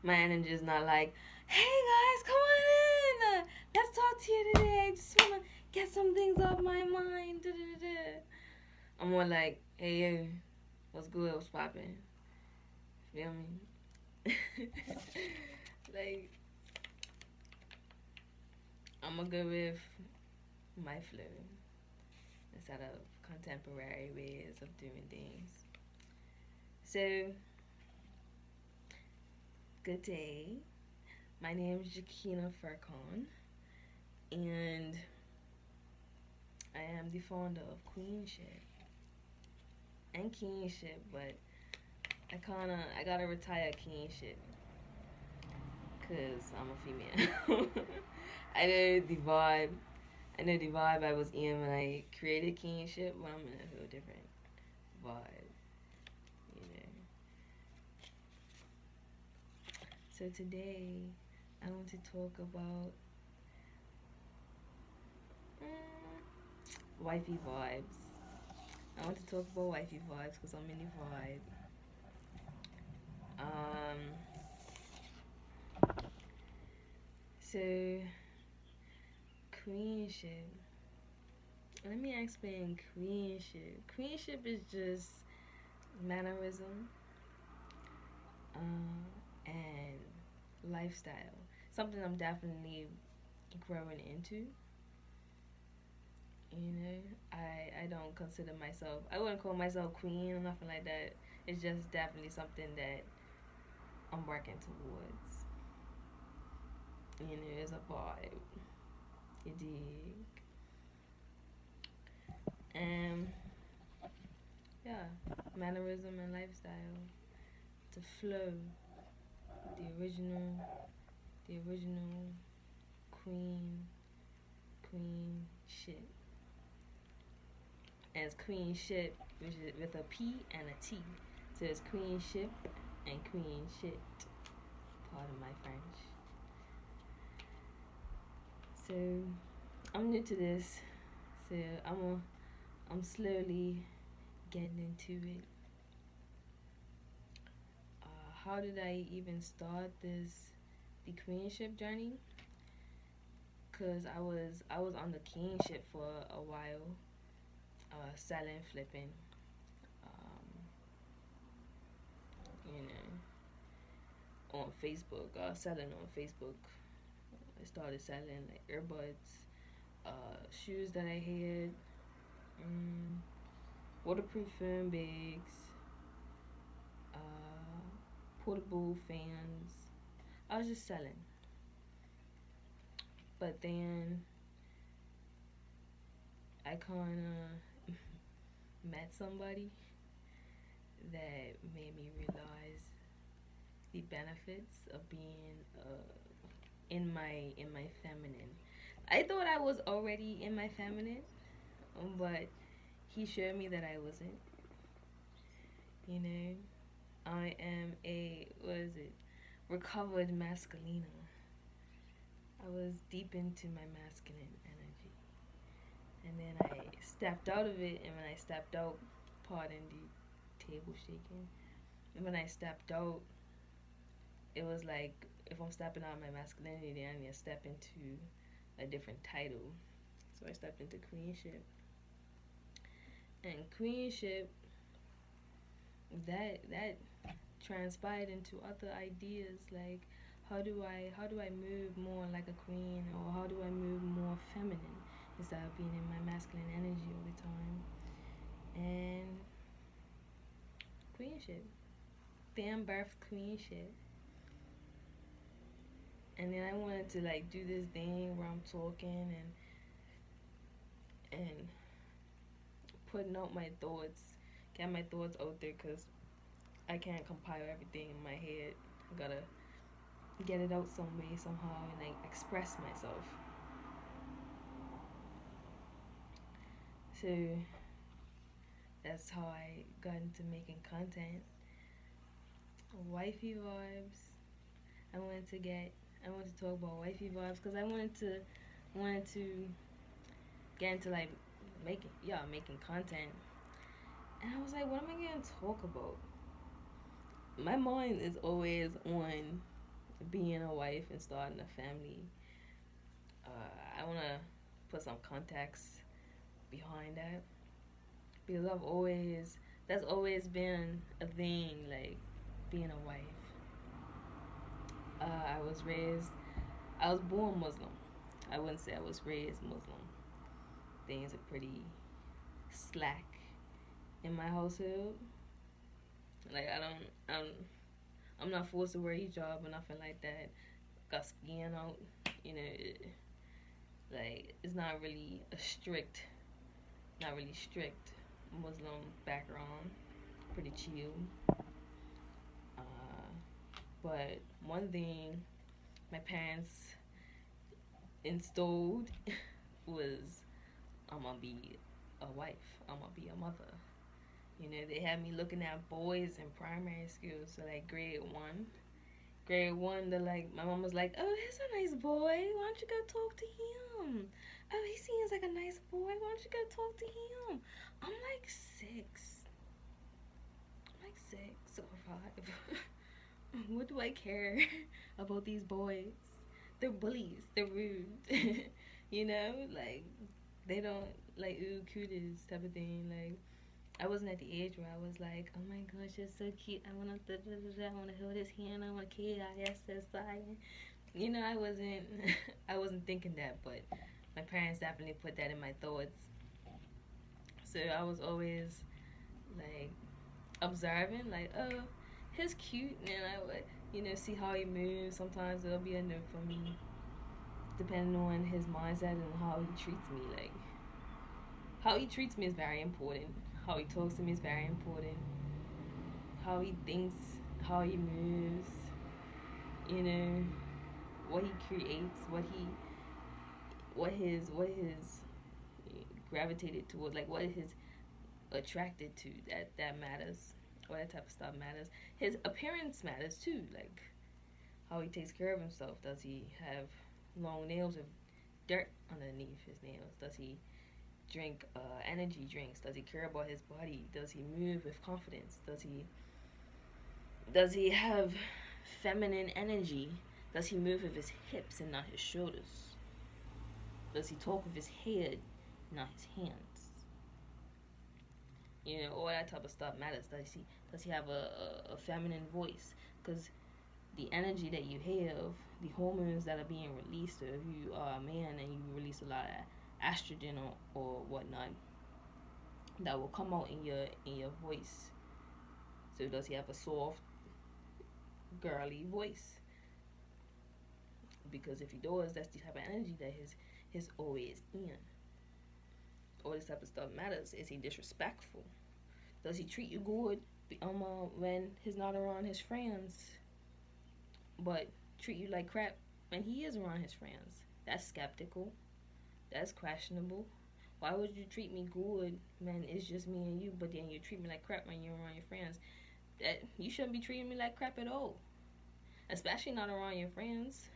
My energy is not like, hey guys, come on in. Let's talk to you today. I just wanna get some things off my mind. Da, da, da, da. I'm more like, hey, yo, what's good? What's poppin'? Feel me? Like, I'm gonna go with my flow instead of contemporary ways of doing things. So, good day. My name is Jakina Furcon, and I am the founder of queenship and kingship, but I gotta retire kingship because I'm a female. I know the vibe. I know the vibe I was in when I created kingship, but I'm in a whole different vibe, you know. So today, I want to talk about wifey vibes. I want to talk about wifey vibes because I'm in the vibe. Um, so queenship. Let me explain queenship. Queenship is just mannerism, and lifestyle. Something I'm definitely growing into. You know, I don't consider myself. I wouldn't call myself queen or nothing like that. It's just definitely something that I'm working towards. You know, it's a vibe. You dig? And yeah, mannerism and lifestyle. The flow. The original. The original queen. Queen shit. And it's queen ship, which is with a P and a T. So it's queen ship and queen shit. Pardon my French. So I'm new to this, so I'm slowly getting into it. How did I even start the queenship journey? Cause I was on the kingship for a while, selling, flipping, um, you know, on Facebook, selling on Facebook. I started selling like earbuds, shoes that I had, waterproof phone bags, portable fans. I was just selling. But then I kind of met somebody that made me realize the benefits of being in my feminine. I thought I was already in my feminine, but he showed me that I wasn't. You know, I am a what is it? Recovered masculina. I was deep into my masculine energy. And then I stepped out of it, and when I stepped out, pardon the table shaking. And when I stepped out, it was like if I'm stepping out of my masculinity, then I need to step into a different title. So I stepped into queenship. And queenship, that transpired into other ideas like how do I move more like a queen, or how do I move more feminine instead of being in my masculine energy all the time. And queenship, damn birth queenship. And then I wanted to like do this thing where I'm talking and putting out my thoughts, get my thoughts out there, because I can't compile everything in my head. I gotta get it out some way somehow and like express myself. So that's how I got into making content. Wifey vibes. I wanted to get I wanted to talk about wifey vibes because I wanted to get into like making content. And I was like, what am I gonna talk about? My mind is always on being a wife and starting a family, I want to put some context behind that because that's always been a thing, like being a wife. I was raised, I was born Muslim. I wouldn't say I was raised Muslim. Things are pretty slack in my household. Like I'm not forced to wear hijab or nothing like that. Got skin out, you know. Like it's not really strict Muslim background. Pretty chill. Uh, but one thing my parents installed was I'm gonna be a wife. I'm gonna be a mother. You know, they had me looking at boys in primary school, so like grade one, they're like, my mom was like, oh, he's a nice boy. Why don't you go talk to him? Oh, he seems like a nice boy. Why don't you go talk to him? I'm like 6. I'm like 6 or 5. What do I care about these boys? They're bullies. They're rude. You know, like they don't like ooh cooties type of thing. Like I wasn't at the age where I was like, oh my gosh, you're so cute. I wanna I wanna hold his hand. I wanna kiss. You know, I wasn't I wasn't thinking that, but my parents definitely put that in my thoughts. So I was always like observing, like, oh, he's cute, and I would, you know, see how he moves. Sometimes it'll be a no for me, depending on his mindset and how he treats me. Like, how he treats me is very important. How he talks to me is very important. How he thinks, how he moves, you know, what he creates, what his gravitated towards, like what his attracted to. That matters. All that type of stuff matters. His appearance matters too. Like how he takes care of himself. Does he have long nails with dirt underneath his nails? Does he drink energy drinks? Does he care about his body? Does he move with confidence? Does he have feminine energy? Does he move with his hips and not his shoulders? Does he talk with his head, not his hands? You know, all that type of stuff matters. Does he have a feminine voice? Because the energy that you have, the hormones that are being released, so if you are a man and you release a lot of estrogen or whatnot, that will come out in your voice. So does he have a soft, girly voice? Because if he does, that's the type of energy that his always in. All this type of stuff matters. Is he disrespectful? Does he treat you good when he's not around his friends, but treat you like crap when he is around his friends? That's skeptical. That's questionable. Why would you treat me good when it's just me and you, but then you treat me like crap when you're around your friends? That you shouldn't be treating me like crap at all, especially not around your friends.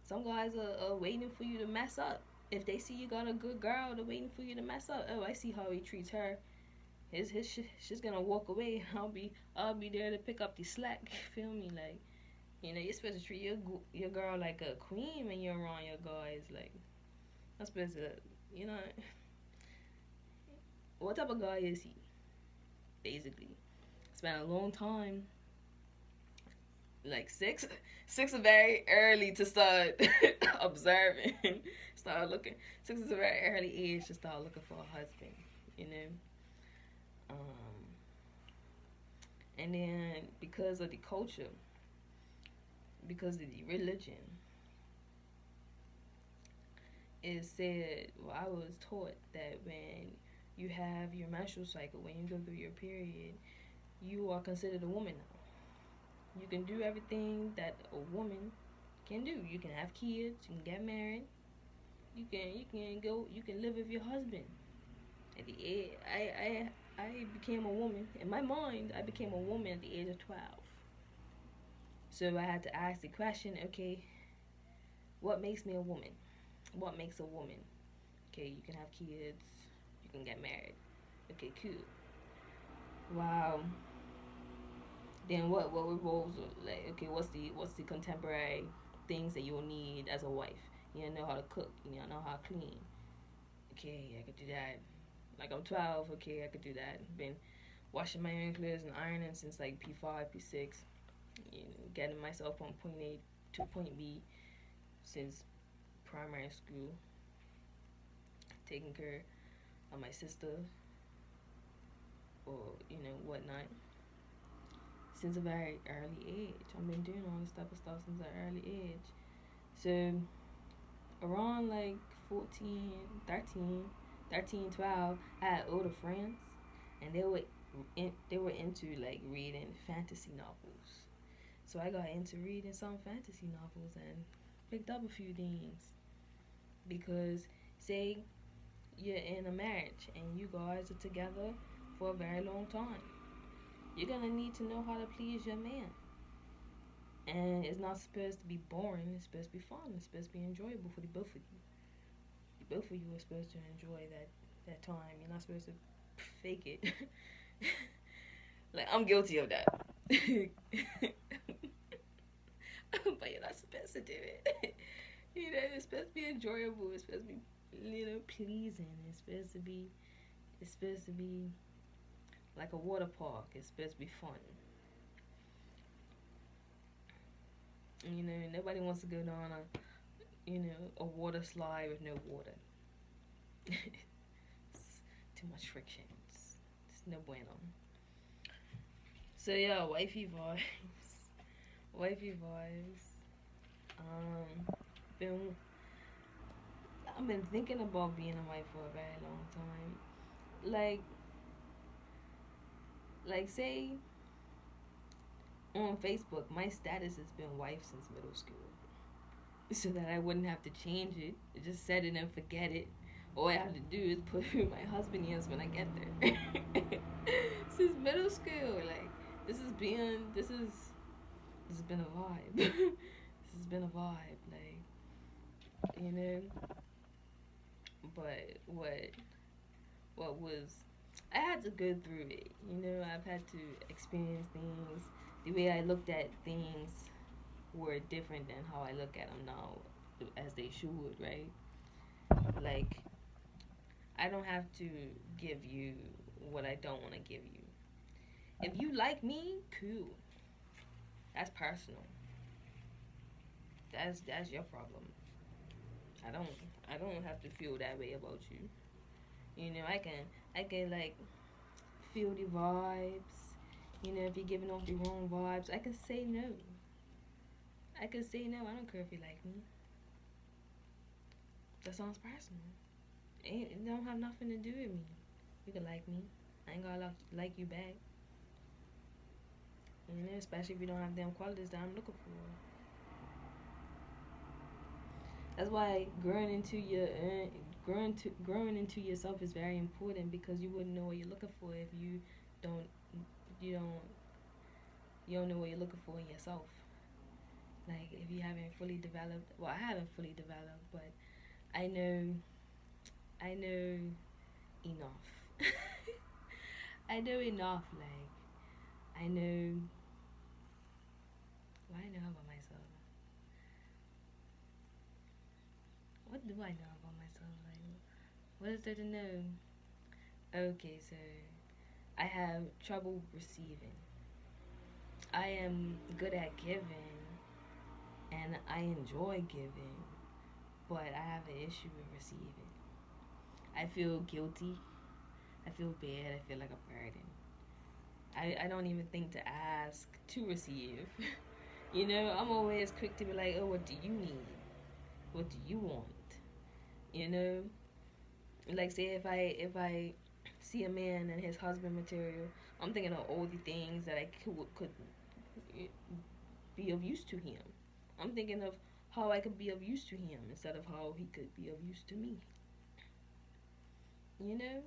Some guys are waiting for you to mess up. If they see you got a good girl, they're waiting for you to mess up. Oh, I see how he treats her. She's gonna walk away. I'll be there to pick up the slack. Feel me? Like, you know, you're supposed to treat your girl like a queen when you're around your guys. Like, I'm supposed to, you know, what type of guy is he? Basically, spent a long time. Like 6, 6 is very early to start observing, start looking. 6 is a very early age to start looking for a husband, you know. And then because of the culture, because of the religion, it said, well, I was taught that when you have your menstrual cycle, when you go through your period, you are considered a woman now. You can do everything that a woman can do. You can have kids, you can get married, you can live with your husband. At the age, I became a woman. In my mind, I became a woman at the age of 12. So I had to ask the question, okay, what makes me a woman? What makes a woman? Okay, you can have kids, you can get married. Okay, cool. Wow. then what revolves, like, okay, what's the contemporary things that you'll need as a wife? You know how to cook, you know how to clean. Okay, I could do that. Like, I'm 12, okay, I could do that. Been washing my own clothes and ironing since like P5, P6. You know, getting myself from point A to point B since primary school. Taking care of my sister, or whatnot, since a very early age. I've been doing all this type of stuff since an early age. So around like 14, 13, 13, 12, I had older friends, and they were into like reading fantasy novels. So I got into reading some fantasy novels and picked up a few things, because say you're in a marriage and you guys are together for a very long time, you're gonna need to know how to please your man. And it's not supposed to be boring, it's supposed to be fun, it's supposed to be enjoyable for the both of you. The both of you are supposed to enjoy that time. You're not supposed to fake it. Like, I'm guilty of that. But you're not supposed to do it. It's supposed to be enjoyable, it's supposed to be pleasing, it's supposed to be like a water park. It's supposed to be fun. Nobody wants to go down a water slide with no water. It's too much friction. It's no bueno. So yeah, wifey vibes. Wifey vibes. Been I've been thinking about being a wife for a very long time. Like say on Facebook, my status has been wife since middle school, so that I wouldn't have to change it. Just set it and forget it. All I have to do is put who my husband is when I get there. Since middle school, like, this has been a vibe. This has been a vibe, like, But what was I had to go through it. I've had to experience things. The way I looked at things were different than how I look at them now, as they should, right? Like, I don't have to give you what I don't want to give you. If you like me, cool. That's personal. That's your problem. I don't I don't have to feel that way about you. I can like feel the vibes. If you're giving off the wrong vibes, I can say no. I can say no. I don't care if you like me. That sounds personal. It don't have nothing to do with me. You can like me. I ain't gonna like you back. Especially if you don't have them qualities that I'm looking for. That's why growing into yourself is very important, because you wouldn't know what you're looking for if don't you don't you don't know what you're looking for in yourself. Like, if you haven't fully developed, well, I haven't fully developed, but I know enough. I know enough. Like, I know what I know about myself. What do I know about myself? Like, what is there to know? Okay, so I have trouble receiving. I am good at giving, and I enjoy giving, but I have an issue with receiving. I feel guilty. I feel bad. I feel like a burden. I don't even think to ask to receive. I'm always quick to be like, oh, what do you need? What do you want? You know? Like, say if I see a man and his husband material, I'm thinking of all the things that I could be of use to him. I'm thinking of how I could be of use to him instead of how he could be of use to me. You know?